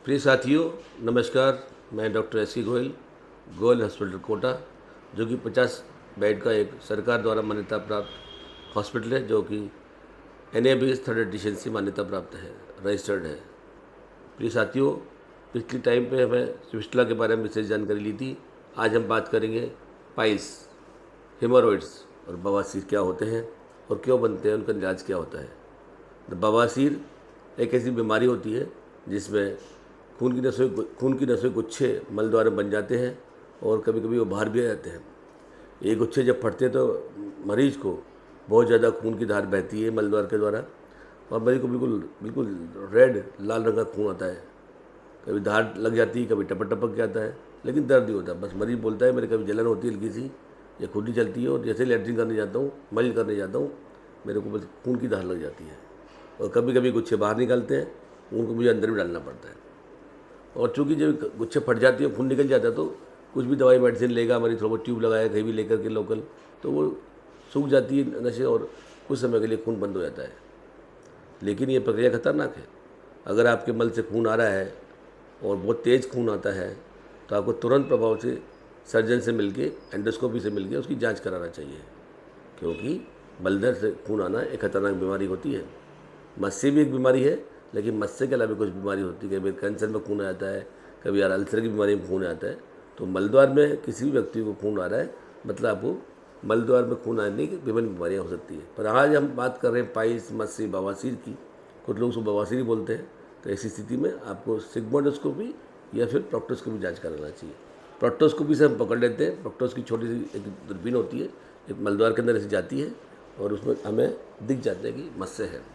प्रिय साथियों, नमस्कार। मैं डॉक्टर एस के गोयल, गोयल हॉस्पिटल कोटा, जो कि 50 बेड का एक सरकार द्वारा मान्यता प्राप्त हॉस्पिटल है, जो कि NABH थर्ड एडिशन से मान्यता प्राप्त है, रजिस्टर्ड है। प्रिय साथियों, पिछली टाइम पे हमें फिस्टुला के बारे में विशेष जानकारी ली थी। आज हम बात करेंगे पाइल्स, हेमोरॉइड्स और बवासीर क्या होते हैं और क्यों बनते हैं, उनका इलाज क्या होता है। बवासीर एक ऐसी बीमारी होती है जिसमें खून की नसों गुच्छे मल द्वारा बन जाते हैं और कभी कभी वो बाहर भी आ जाते हैं। ये गुच्छे जब फटते हैं तो मरीज को बहुत ज़्यादा खून की धार बहती है मल द्वार के द्वारा, और मरीज को बिल्कुल बिल्कुल रेड लाल रंग का खून आता है। कभी धार लग जाती है, कभी टपक टपक जाता है, लेकिन दर्द नहीं होता। बस मरीज बोलता है मेरे कभी जलन होती है हल्की सी, या खुद ही चलती है, और जैसे लैट्रिन करने जाता हूँ, मल करने जाता हूँ, मेरे को बस खून की धार लग जाती है। और कभी कभी गुच्छे बाहर निकलते हैं, उनको मुझे अंदर भी डालना पड़ता है। और चूंकि जब गुच्छे फट जाती है, खून निकल जाता है, तो कुछ भी दवाई मेडिसिन लेगा, हमारी थोड़ा बहुत ट्यूब लगाया कहीं भी लेकर के लोकल, तो वो सूख जाती है नशे और कुछ समय के लिए खून बंद हो जाता है। लेकिन ये प्रक्रिया खतरनाक है। अगर आपके मल से खून आ रहा है और बहुत तेज़ खून आता है, तो आपको तुरंत प्रभाव से सर्जन से मिलके, एंडोस्कोपी से मिलके उसकी जांच कराना चाहिए, क्योंकि मलदर से खून आना एक खतरनाक बीमारी होती है। मस्से भी एक बीमारी है, लेकिन मस्से के अलावा कुछ बीमारी होती है। कभी कैंसर में खून आता है, कभी यार अल्सर की बीमारी में खून आता है। तो मलद्वार में किसी भी व्यक्ति को खून आ रहा है, मतलब आपको मलद्वार में खून आने की विभिन्न बीमारियाँ हो सकती है। पर आज हम बात कर रहे हैं पाइल्स, मस्से, बवासीर की। कुछ लोग उसको बवासीर ही बोलते हैं। तो ऐसी स्थिति में आपको सिग्मोइडोस्कोपी या फिर प्रोक्टोस्कोपी जांच कराना चाहिए। प्रोक्टोस्कोपी से हम पकड़ लेते हैं। प्रोक्टोस की छोटी सी एक दूरबीन होती है, एक मलद्वार के अंदर ऐसी जाती है, और उसमें हमें दिख जाता है कि मस्से है।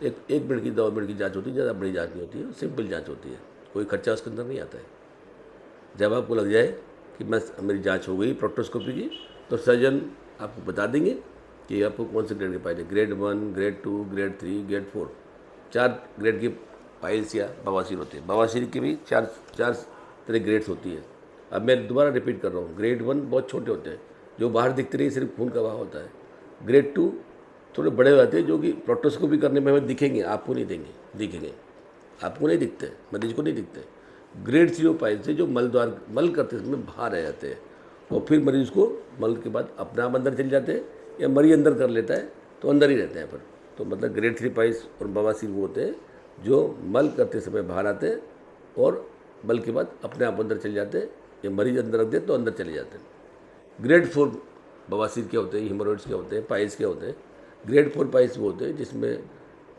एक मिनट की 2 मिनट की जांच होती है, ज़्यादा बड़ी जांच नहीं होती है, सिंपल जांच होती है, कोई खर्चा उसके अंदर नहीं आता है। जब आपको लग जाए कि मेरी जांच हो गई प्रोक्टोस्कोपी की, तो सर्जन आपको बता देंगे कि आपको कौन से ग्रेड के पाइल है। Grade 1, grade 2, grade 3, grade 4, 4 grade की पाइल्स या बवासीर होते हैं। बवासीर की भी चार चार तरह ग्रेड्स होती है। अब मैं दोबारा रिपीट कर रहा हूँ। ग्रेड 1 बहुत छोटे होते हैं, जो बाहर दिखते नहीं, सिर्फ खून का बहाव होता है। ग्रेड 2 थोड़े बड़े हो जाते हैं, जो कि प्रोक्टोस्कोपी करने में हमें दिखेंगे, आपको नहीं दिखेंगे, आपको नहीं दिखते, मरीज को नहीं दिखते। ग्रेड 0 पाइल्स से जो मल करते समय बाहर आ जाते हैं, और फिर मरीज को मल के बाद अपने आप अंदर चले जाते हैं, या मरीज अंदर कर लेता है तो अंदर ही रहते हैं फिर। तो मतलब ग्रेड 3 पाइल्स और बवासीर वो होते हैं जो मल करते समय बाहर आते हैं और मल के बाद अपने आप अंदर चले जाते हैं, या मरीज अंदर रख दे तो अंदर चले जाते हैं। ग्रेड 4 बवासीर क्या होते हैं, हीमोरॉइड्स क्या होते हैं, पाइल्स क्या होते हैं। ग्रेड 4 पाइल्स वो होते हैं जिसमें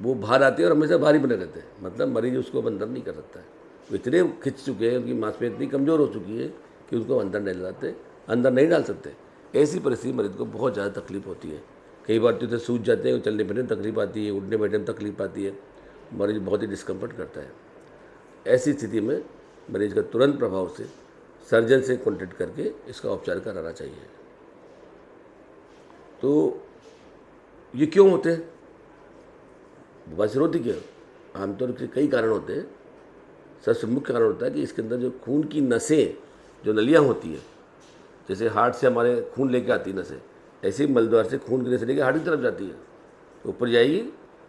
वो बाहर आते हैं और हमेशा बाहर ही बने रहते हैं, मतलब मरीज उसको अब अंदर नहीं कर सकता है। वो इतने खिंच चुके हैं, उनकी मांसपेशियाँ इतनी कमज़ोर हो चुकी है कि उनको अंदर नहीं लाते, अंदर नहीं डाल सकते। ऐसी परिस्थिति मरीज को बहुत ज़्यादा तकलीफ होती है। कई बार तो इतने सूज जाते हैं, चलने फिरने में तकलीफ आती है, उठने बैठने में तकलीफ आती है, मरीज बहुत ही डिस्कम्फर्ट करता है। ऐसी स्थिति में मरीज का तुरंत प्रभाव से सर्जन से कॉन्टेक्ट करके इसका उपचार कराना चाहिए। तो ये क्यों होते हैं, बवासीर होती क्यों? आमतौर से कई कारण होते हैं। सबसे मुख्य कारण होता है कि इसके अंदर जो खून की नसें, जो नलियाँ होती है, जैसे हार्ट से हमारे खून लेके आती है नसें, ऐसे ही मलद्वार से खून की नसें लेके हार्ट की तरफ जाती है। तो ऊपर जाएगी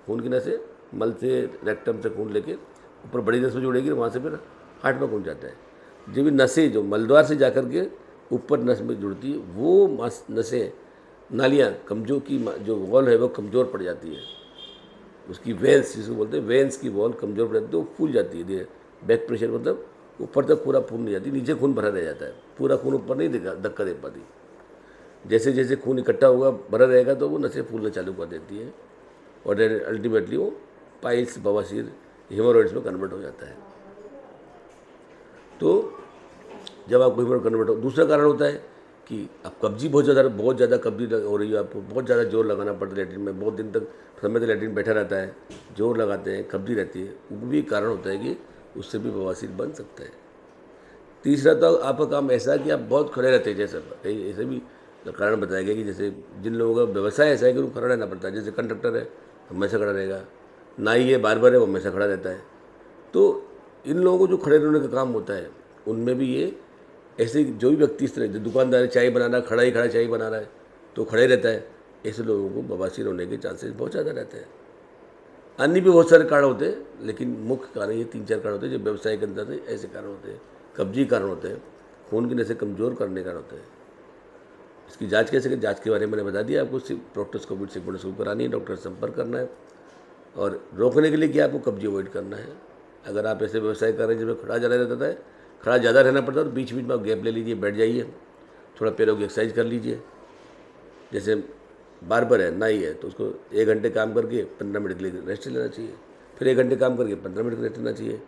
खून की नसें, मल से रेक्टम से खून लेके ऊपर बड़ी नस में जुड़ेगी, वहाँ से फिर हार्ट में पहुँच जाता है। जब भी नसें जो मलद्वार से जाकर के ऊपर नस में जुड़ती है, वो नसें, नालियाँ कमजोर की, जो वॉल है वो कमज़ोर पड़ जाती है। उसकी वेंस जिसको बोलते हैं, वेंस की वॉल कमज़ोर पड़ जाती है, तो वो फूल जाती है। बैक प्रेशर मतलब ऊपर तक पूरा फूल नहीं जाती, नीचे खून भरा रह जाता है, पूरा खून ऊपर नहीं धक्का दे पाती। जैसे जैसे खून इकट्ठा होगा, भरा रहेगा, तो वो नसें फूलना चालू कर देती है, और अल्टीमेटली वो पाइल्स, बवासीर, हेमोरॉइड्स में कन्वर्ट हो जाता है। तो जब आपको हेमोरॉइड कन्वर्ट हो, दूसरा कारण होता है कि अब कब्जी बहुत ज़्यादा कब्जी हो रही है, आपको बहुत ज़्यादा जोर लगाना पड़ता है लैट्रिन में, बहुत दिन तक समय तक लैट्रिन बैठा रहता है, जोर लगाते हैं, कब्जी रहती है, वो भी कारण होता है कि उससे भी बवासीर बन सकता है। तीसरा तो आपका काम ऐसा है कि आप बहुत खड़े रहते हैं, जैसे कहीं ऐसे भी कारण बताया गया कि जैसे जिन लोगों का व्यवसाय ऐसा है कि उनको खड़ा रहना पड़ता है, जैसे कंडक्टर है हमेशा खड़ा रहेगा, नाई है बार्बर है वो हमेशा खड़ा रहता है। तो इन लोगों को जो खड़े रहने का काम होता है, उनमें भी ये ऐसे जो भी व्यक्ति इस तरह, जो दुकानदार है, चाय बना रहा है, खड़ा ही खड़ा चाय बना रहा है तो खड़ा ही रहता है, ऐसे लोगों को बवासीर होने के चांसेस बहुत ज़्यादा रहते हैं। अन्य भी बहुत सारे कारण होते हैं, लेकिन मुख्य कारण ये 3-4 कारण होते हैं जो व्यवसाय के अंदर ऐसे कारण होते हैं। कब्जी कारण होते हैं, खून की नसें कमज़ोर करने कारण होते हैं। इसकी जांच कैसे करें, जांच के बारे में मैंने बता दिया आपको। प्रोक्टोस्कोपी सिग्मोडोस्कोपी करानी है, डॉक्टर से संपर्क करना है। और रोकने के लिए क्या, आपको कब्जी अवॉइड करना है। अगर आप ऐसे व्यवसाय कर रहे हैं जिसमें खड़ा ज़्यादा रहता है, खड़ा ज़्यादा रहना पड़ता है, तो बीच बीच में आप गैप ले लीजिए, बैठ जाइए, थोड़ा पैरों की एक्सरसाइज कर लीजिए। जैसे बार्बर है, नाई है, तो उसको 1 घंटे काम करके 15 मिनट के लिए रेस्ट लेना चाहिए, फिर 1 घंटे काम करके 15 मिनट रेस्ट लेना चाहिए।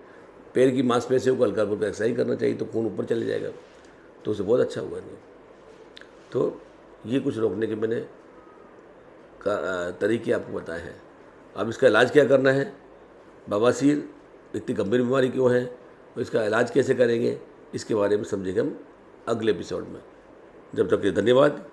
पैर की मांसपेशियों को हल्का फुल्का एक्सरसाइज करना चाहिए, तो खून ऊपर चले जाएगा, तो उससे बहुत अच्छा हुआ नहीं। तो ये कुछ रोकने के मैंने तरीके आपको बताए हैं। अब इसका इलाज क्या करना है, बवासीर इतनी गंभीर बीमारी क्यों है, और इसका इलाज कैसे करेंगे, इसके बारे में समझेंगे हम अगले एपिसोड में। जब तक के लिए धन्यवाद।